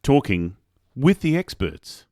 Talking with the experts.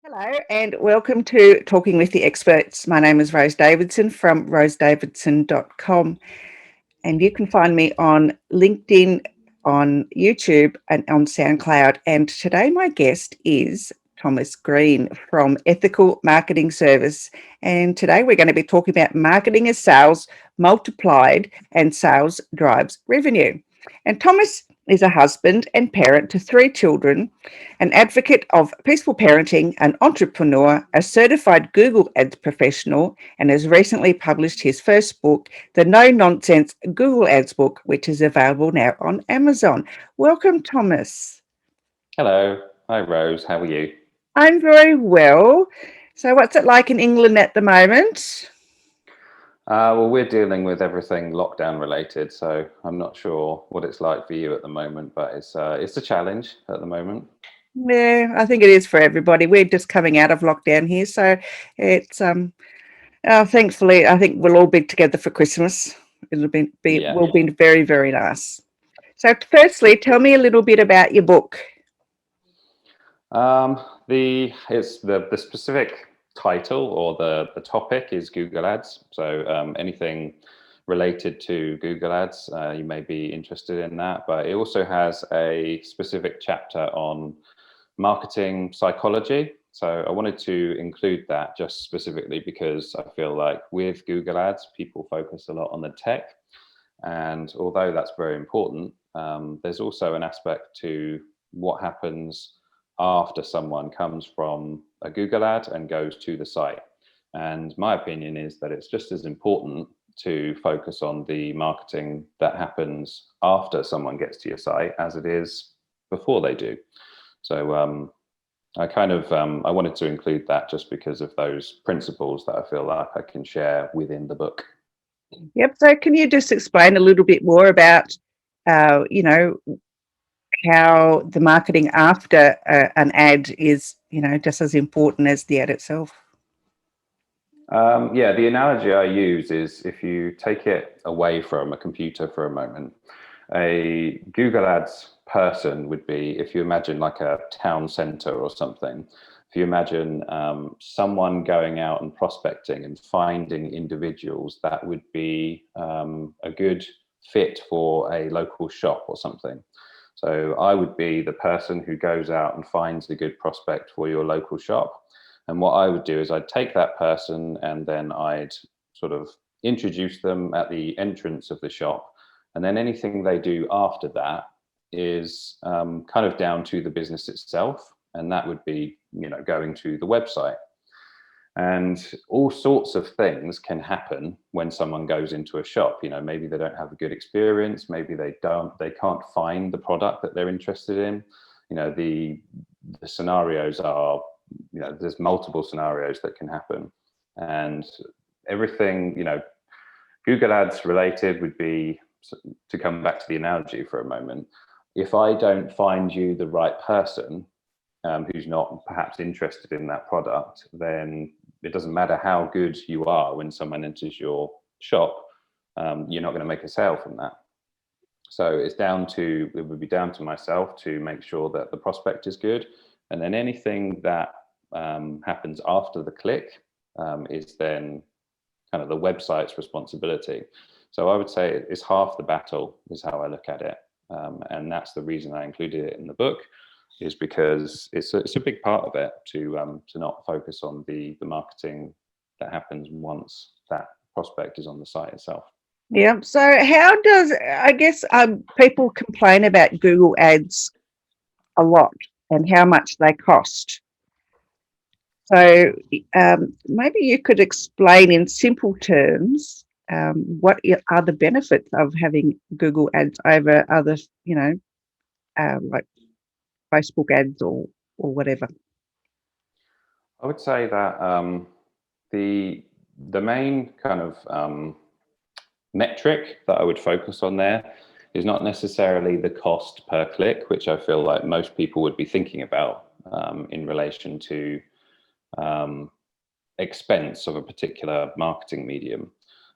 Hello and welcome to Talking with the Experts. My name is Rose Davidson from rosedavidson.com, and you can find me on LinkedIn, on YouTube and on SoundCloud. And today my guest is Thomas Green from Ethical Marketing Service. And today we're going to be talking about marketing as sales multiplied and sales drives revenue. And Thomas is a husband and parent to 3 children, an advocate of peaceful parenting, an entrepreneur, a certified Google Ads professional, and has recently published his first book, The No Nonsense Google Ads Book, which is available now on Amazon. Welcome, Thomas. Hello. Hi, Rose. How are you? I'm very well. So what's it like in England at the moment? Well, we're dealing with everything lockdown related, so I'm not sure what it's like for you at the moment, but it's a challenge at the moment. Yeah, I think it is for everybody. We're just coming out of lockdown here, so it's thankfully I think we'll all be together for Christmas. It'll will be very, very nice. So firstly, tell me a little bit about your book. The specific title or the topic is Google Ads. So anything related to Google Ads, you may be interested in that. But it also has a specific chapter on marketing psychology. So I wanted to include that just specifically because I feel like with Google Ads, people focus a lot on the tech. And although that's very important, there's also an aspect to what happens after someone comes from a Google ad and goes to the site. And my opinion is that it's just as important to focus on the marketing that happens after someone gets to your site as it is before they do. So I wanted to include that just because of those principles that I feel like I can share within the book. Yep. So can you just explain a little bit more about, how the marketing after an ad is, just as important as the ad itself? The analogy I use is if you take it away from a computer for a moment, a Google Ads person would be, if you imagine like a town center or something, if you imagine someone going out and prospecting and finding individuals that would be a good fit for a local shop or something. So I would be the person who goes out and finds a good prospect for your local shop. And what I would do is I'd take that person and then I'd sort of introduce them at the entrance of the shop. And then anything they do after that is kind of down to the business itself. And that would be, going to the website. And all sorts of things can happen when someone goes into a shop. Maybe they don't have a good experience. Maybe they can't find the product that they're interested in. The scenarios are, there's multiple scenarios that can happen. And everything, Google Ads related would be, to come back to the analogy for a moment, if I don't find you the right person who's not perhaps interested in that product, then it doesn't matter how good you are when someone enters your shop, you're not going to make a sale from that. So it would be down to myself to make sure that the prospect is good. And then anything that happens after the click is then kind of the website's responsibility. So I would say it's half the battle is how I look at it. And that's the reason I included it in the book, is because it's a big part of it to not focus on the marketing that happens once that prospect is on the site itself. Yeah. So how does, I guess, people complain about Google Ads a lot and how much they cost. So maybe you could explain in simple terms what are the benefits of having Google Ads over other, like Facebook ads or whatever. I would say that the main kind of metric that I would focus on there is not necessarily the cost per click, which I feel like most people would be thinking about in relation to expense of a particular marketing medium.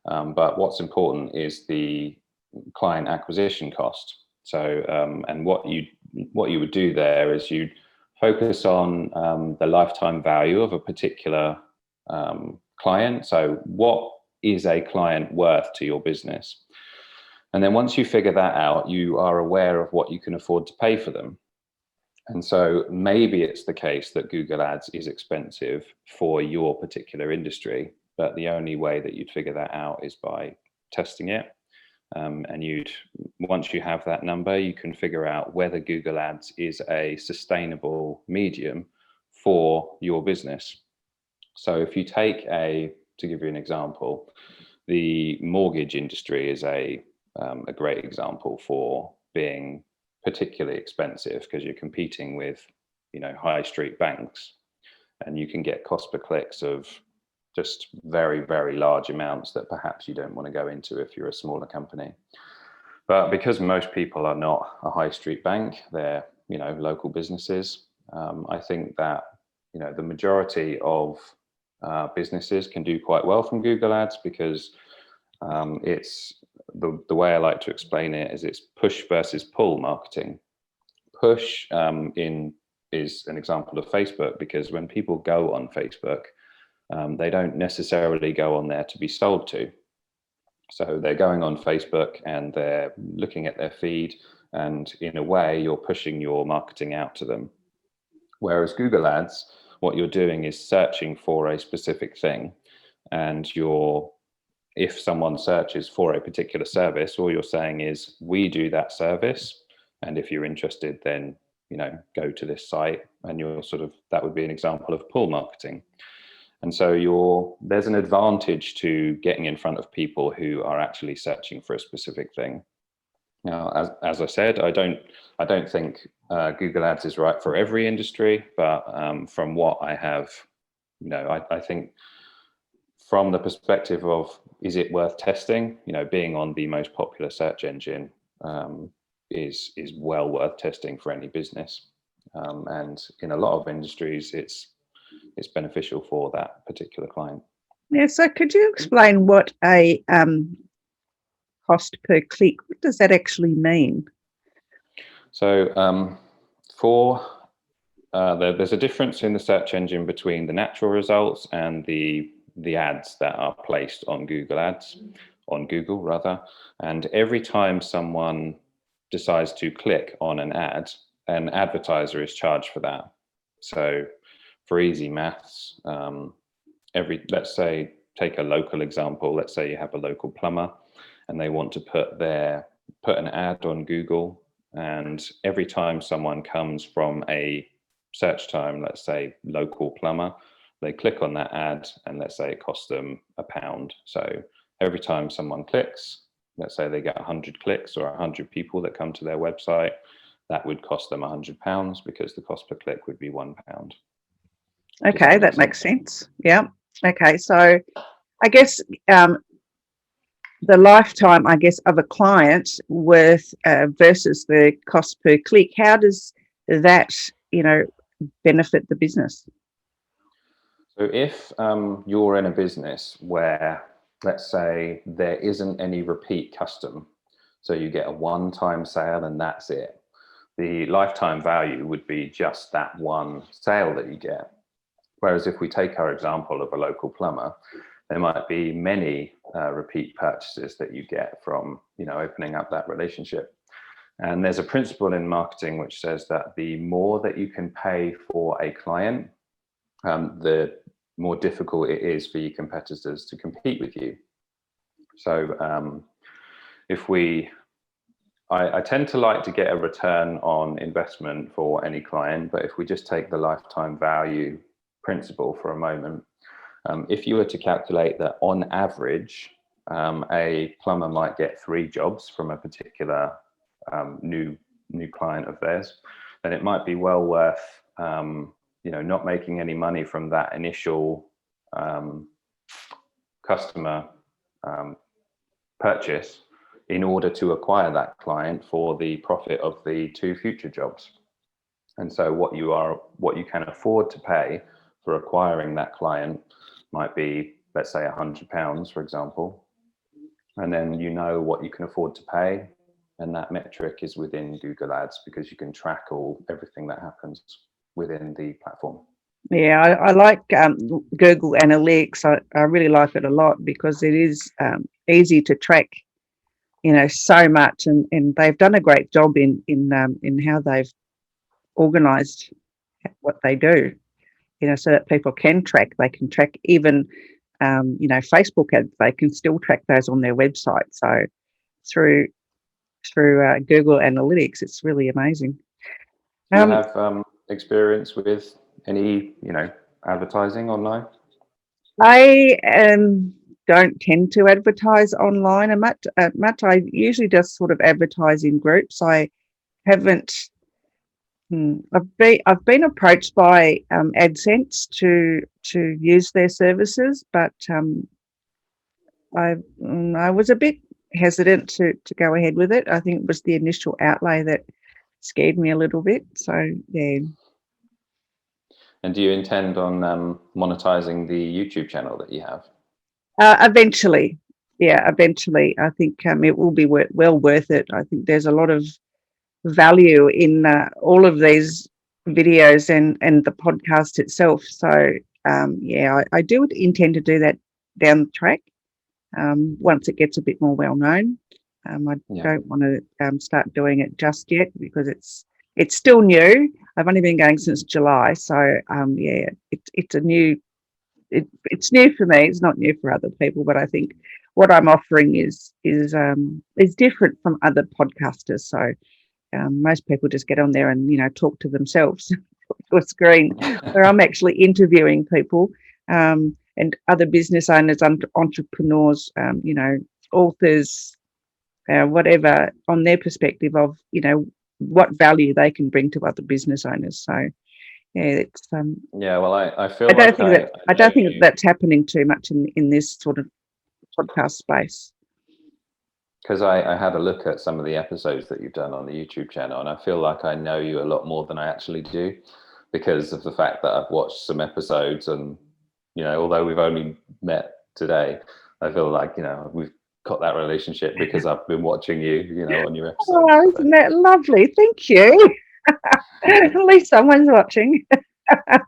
But what's important is the client acquisition cost. So, and what you what you would do there is you'd focus on the lifetime value of a particular client. So what is a client worth to your business? And then once you figure that out, you are aware of what you can afford to pay for them. And so maybe it's the case that Google Ads is expensive for your particular industry, but the only way that you'd figure that out is by testing it. And once you have that number, you can figure out whether Google Ads is a sustainable medium for your business. So if you take to give you an example, the mortgage industry is a great example for being particularly expensive because you're competing with, high street banks, and you can get cost per clicks of just very, very large amounts that perhaps you don't want to go into if you're a smaller company. But because most people are not a high street bank, they're, local businesses, I think that, the majority of businesses can do quite well from Google Ads because it's the way I like to explain it is it's push versus pull marketing. Push is an example of Facebook because when people go on Facebook, they don't necessarily go on there to be sold to. So they're going on Facebook and they're looking at their feed, and in a way, you're pushing your marketing out to them. Whereas Google Ads, what you're doing is searching for a specific thing, and if someone searches for a particular service, all you're saying is, we do that service, and if you're interested, then go to this site, and that would be an example of pull marketing. And so there's an advantage to getting in front of people who are actually searching for a specific thing. Now, as I said, I don't think Google Ads is right for every industry, but from what I have, I think from the perspective of, is it worth testing? Being on the most popular search engine is well worth testing for any business. And in a lot of industries, it's beneficial for that particular client. Yeah. So could you explain what a cost per click, what does that actually mean? So there's a difference in the search engine between the natural results and the ads that are placed on Google rather. And every time someone decides to click on an ad, an advertiser is charged for that. So for easy maths, let's say, take a local example. Let's say you have a local plumber and they want to put an ad on Google, and every time someone comes from a search term, let's say local plumber, they click on that ad, and let's say it costs them £1. So every time someone clicks, let's say they get 100 clicks or 100 people that come to their website, that would cost them £100 because the cost per click would be £1. Okay, that makes sense. Yeah. Okay, so I guess the lifetime, of a client with versus the cost per click, how does that, benefit the business? So if you're in a business where, let's say, there isn't any repeat custom, so you get a one-time sale and that's it, the lifetime value would be just that one sale that you get. Whereas if we take our example of a local plumber, there might be many repeat purchases that you get from, opening up that relationship. And there's a principle in marketing which says that the more that you can pay for a client, the more difficult it is for your competitors to compete with you. So I tend to like to get a return on investment for any client, but if we just take the lifetime value principle for a moment, if you were to calculate that on average, a plumber might get 3 jobs from a particular new client of theirs, then it might be well worth not making any money from that initial customer purchase in order to acquire that client for the profit of the 2 future jobs. And so what you can afford to pay for acquiring that client might be, let's say, £100, for example. And then what you can afford to pay and that metric is within Google Ads because you can track everything that happens within the platform. Yeah, I like Google Analytics. I really like it a lot because it is easy to track, so much, and they've done a great job in how they've organised what they do, so that people can track. They can track even, Facebook ads. They can still track those on their website. So through Google Analytics, it's really amazing. Do you have experience with any, advertising online? I don't tend to advertise online much. I usually just sort of advertise in groups. I haven't. I've been approached by AdSense to use their services, but I was a bit hesitant to go ahead with it. I think it was the initial outlay that scared me a little bit. So yeah. And do you intend on monetizing the YouTube channel that you have? Eventually, yeah, eventually. I think it will be well worth it. I think there's a lot of value in all of these videos and the podcast itself. So yeah, I do intend to do that down the track once it gets a bit more well known. I don't want to start doing it just yet because it's still new. I've only been going since July, so yeah, it's a new. It's new for me. It's not new for other people, but I think what I'm offering is different from other podcasters. So most people just get on there and talk to themselves to a screen, where I'm actually interviewing people and other business owners, entrepreneurs, authors, whatever, on their perspective of what value they can bring to other business owners. So yeah, it's yeah. Well, I feel I don't think that's happening too much in this sort of podcast space. Because I had a look at some of the episodes that you've done on the YouTube channel, and I feel like I know you a lot more than I actually do, because of the fact that I've watched some episodes, and although we've only met today, I feel like we've got that relationship because I've been watching you, on your episodes. Oh, isn't that lovely? Thank you. At least someone's watching.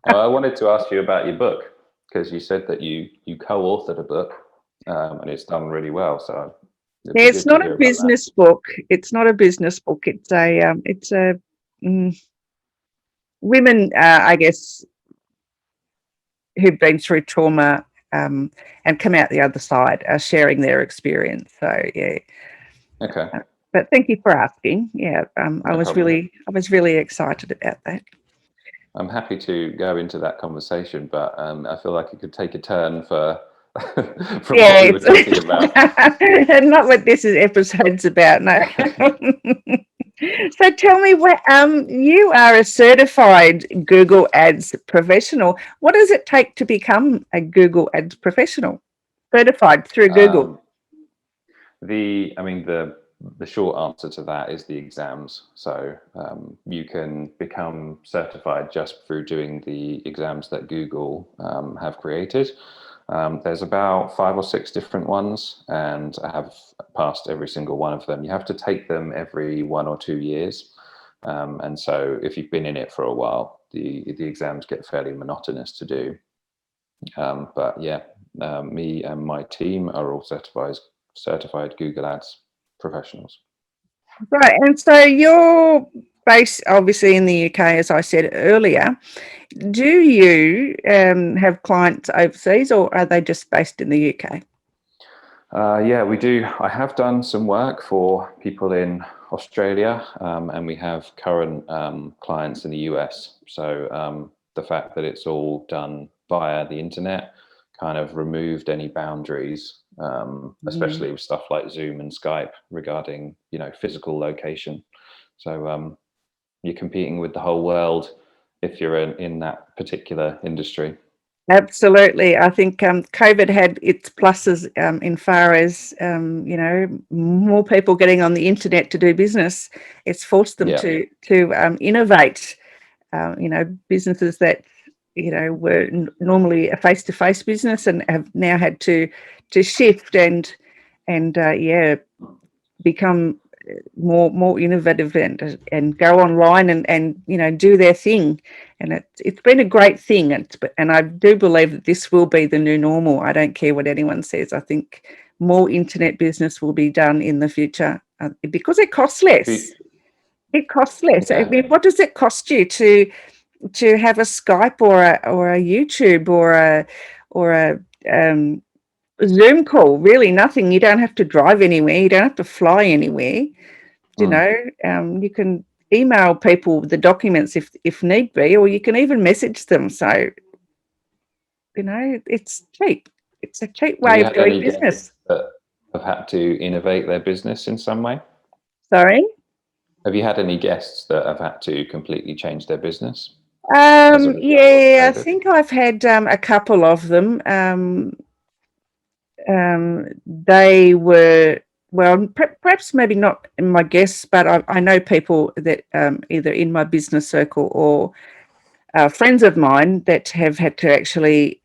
Well, I wanted to ask you about your book, because you said that you co-authored a book, and it's done really well. So yeah, it's not a business book. It's not a business book. It's a women, I guess, who've been through trauma and come out the other side are sharing their experience. So yeah. Okay. But thank you for asking. Yeah, I was really excited about that. I'm happy to go into that conversation, but I feel like it could take a turn from what we were talking about. And not what this episode's about, no. So tell me, you are a certified Google Ads professional. What does it take to become a Google Ads professional, certified through Google? The short answer to that is the exams. So you can become certified just through doing the exams that Google have created. There's about 5 or 6 different ones, and I have passed every single one of them. You have to take them every 1 or 2 years. And so if you've been in it for a while, the exams get fairly monotonous to do. But yeah, me and my team are all certified Google Ads professionals. Right, and so you're based obviously in the UK, as I said earlier. Do you have clients overseas, or are they just based in the UK? Yeah, we do. I have done some work for people in Australia, and we have current clients in the US. So the fact that it's all done via the internet kind of removed any boundaries, especially with stuff like Zoom and Skype regarding, physical location. So you're competing with the whole world if you're in that particular industry. Absolutely. I think COVID had its pluses in far as, more people getting on the internet to do business. It's forced them to innovate, businesses that, were normally a face-to-face business and have now had to shift and become more innovative and go online and do their thing. And it's been a great thing. And I do believe that this will be the new normal. I don't care what anyone says. I think more internet business will be done in the future because it costs less. It costs less. I mean, what does it cost you to have a Skype or a YouTube or a Zoom call? Really nothing. You don't have to drive anywhere. You don't have to fly anywhere. You can email people the documents if need be, or you can even message them. So, it's cheap. It's a cheap way of doing business. That have had to innovate their business in some way? Sorry? Have you had any guests that have had to completely change their business? Yeah, I think I've had a couple of them. They were, well, perhaps maybe not my guests, but I know people that either in my business circle or friends of mine that have had to actually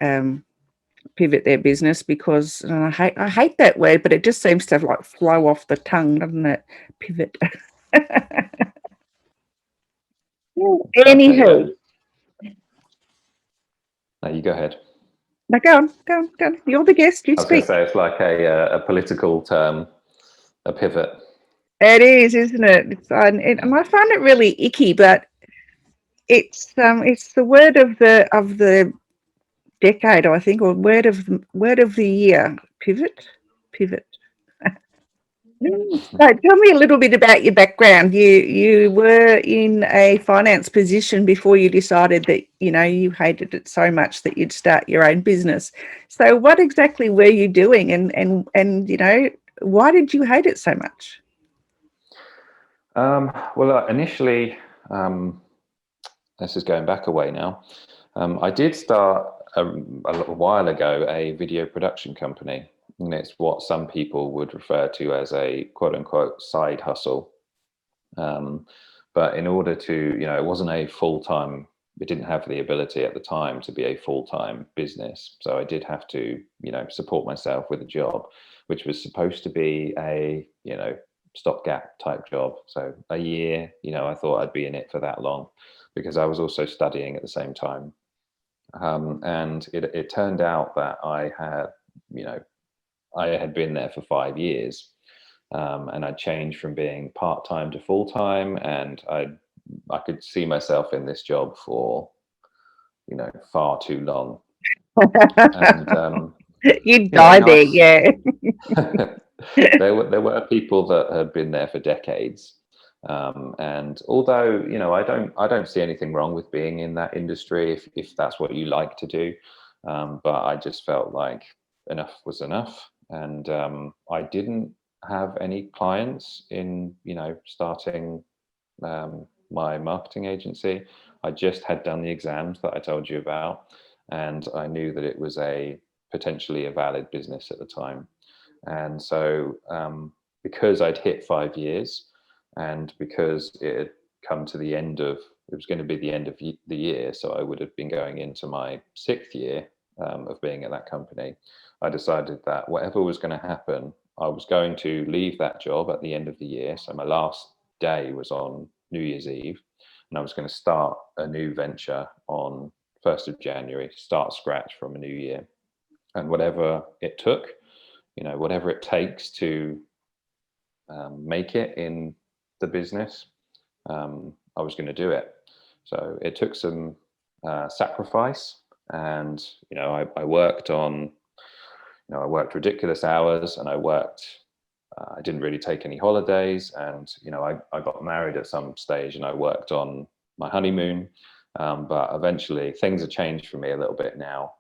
pivot their business because I hate that word, but it just seems to like flow off the tongue, doesn't it? Pivot. Anywho. No, you go ahead. No, go on. You're the guest. You speak. I was going to say it's like a political term, a pivot. It is, isn't it? And I find it really icky, but it's the word of the decade, I think, or word of the year. Pivot. So tell me a little bit about your background. You were in a finance position before you decided that you hated it so much that you'd start your own business. So what exactly were you doing, and why did you hate it so much? Well, initially, this is going back a way now. I did start a little while ago a video production company. And it's what some people would refer to as a quote unquote side hustle. But in order to, it wasn't a full-time, it didn't have the ability at the time to be a full-time business. So I did have to, support myself with a job, which was supposed to be a, stopgap type job. So a year, I thought I'd be in it for that long because I was also studying at the same time. And it turned out that I had been there for 5 years, and I changed from being part-time to full-time, and I could see myself in this job for far too long. And you'd die there, yeah. there were people that had been there for decades, and although I don't see anything wrong with being in that industry if that's what you like to do, but I just felt like enough was enough. And I didn't have any clients in, starting my marketing agency. I just had done the exams that I told you about, and I knew that it was potentially a valid business at the time. And so because I'd hit 5 years, and because it had come to the end of, it was going to be the end of the year, so I would have been going into my 6th year of being at that company, I decided that whatever was going to happen, I was going to leave that job at the end of the year. So my last day was on New Year's Eve, and I was going to start a new venture on 1st of January, start scratch from a new year. And whatever it took, whatever it takes to make it in the business, I was going to do it. So it took some sacrifice, and I worked on. I worked ridiculous hours, and I didn't really take any holidays. And, I got married at some stage, and I worked on my honeymoon. But eventually things have changed for me a little bit now,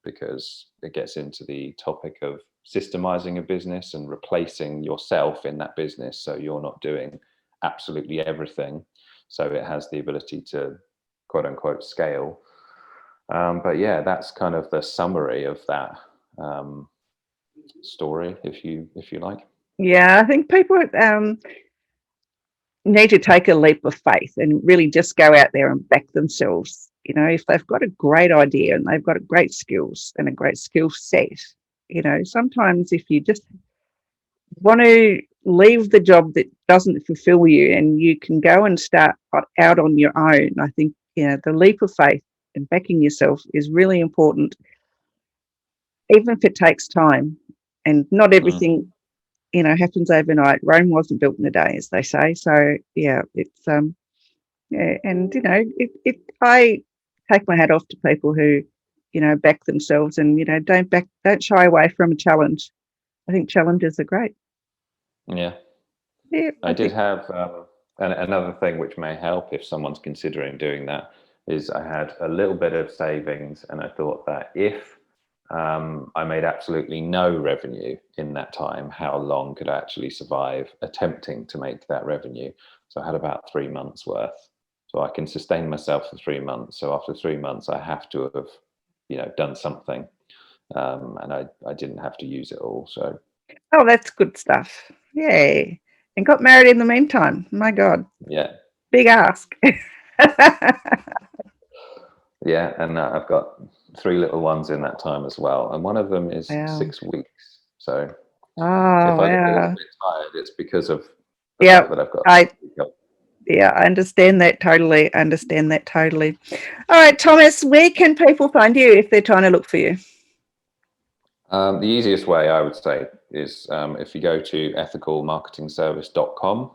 because it gets into the topic of systemizing a business and replacing yourself in that business. So you're not doing absolutely everything. So it has the ability to quote unquote scale. But yeah, that's kind of the summary of that story, if you like. Yeah, I think people need to take a leap of faith and really just go out there and back themselves. If they've got a great idea and they've got great skills and a great skill set, sometimes if you just want to leave the job that doesn't fulfill you, and you can go and start out on your own. I think, the leap of faith and backing yourself is really important, even if it takes time. And not everything, happens overnight. Rome wasn't built in a day, as they say. So yeah, it's yeah, and I take my hat off to people who, back themselves, and don't shy away from a challenge. I think challenges are great. Yeah. Yeah, I did have another thing which may help if someone's considering doing that is I had a little bit of savings, and I thought that if I made absolutely no revenue in that time, how long could I actually survive attempting to make that revenue? So I had about 3 months worth. So I can sustain myself for 3 months. So after 3 months, I have to have, done something, and I didn't have to use it all. So Oh, that's good stuff. Yay. And got married in the meantime. My God, yeah, big ask. yeah, and I've got 3 little ones in that time as well, and one of them is Wow. 6 weeks. So Oh, if I look a little wow. bit tired, it's because of the Yeah, fact that I've got I 6 week old. yeah, I understand that totally. All right, Thomas, where can people find you if they're trying to look for you? The easiest way I would say is if you go to ethicalmarketingservice.com,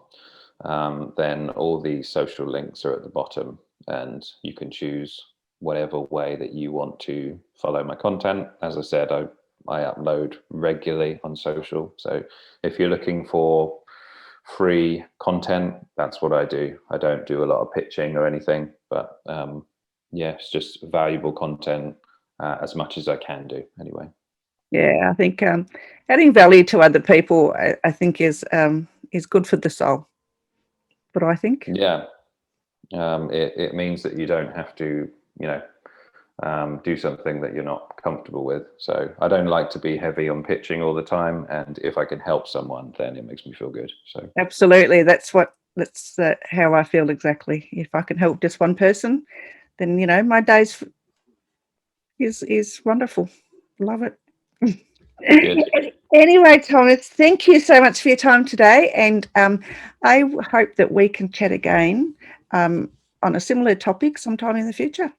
then all the social links are at the bottom, and you can choose whatever way that you want to follow my content. As I said, I upload regularly on social. So if you're looking for free content, that's what I do. I don't do a lot of pitching or anything, but yeah, it's just valuable content as much as I can do anyway. Yeah, I think adding value to other people, I think is good for the soul. What I think. Yeah, it means that you don't have to, do something that you're not comfortable with. So I don't like to be heavy on pitching all the time, and if I can help someone, then it makes me feel good. So Absolutely, that's how I feel exactly. If I can help just one person, then my days is wonderful. Love it. good. Anyway, Thomas, thank you so much for your time today, and I hope that we can chat again on a similar topic sometime in the future.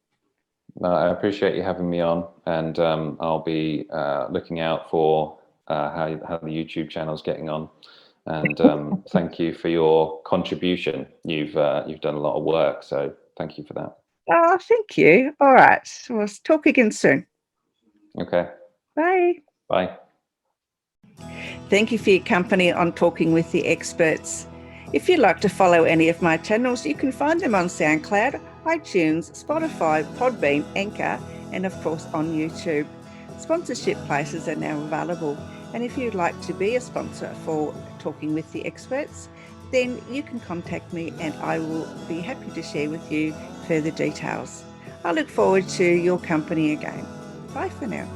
I appreciate you having me on, and I'll be looking out for how the YouTube channel's getting on. And thank you for your contribution. You've done a lot of work, so thank you for that. Oh, thank you. All right, we'll talk again soon. Okay. Bye. Bye. Thank you for your company on Talking with the Experts. If you'd like to follow any of my channels, you can find them on SoundCloud, iTunes, Spotify, Podbean, Anchor, and of course on YouTube. Sponsorship places are now available, and if you'd like to be a sponsor for Talking with the Experts, then you can contact me and I will be happy to share with you further details. I look forward to your company again. Bye for now.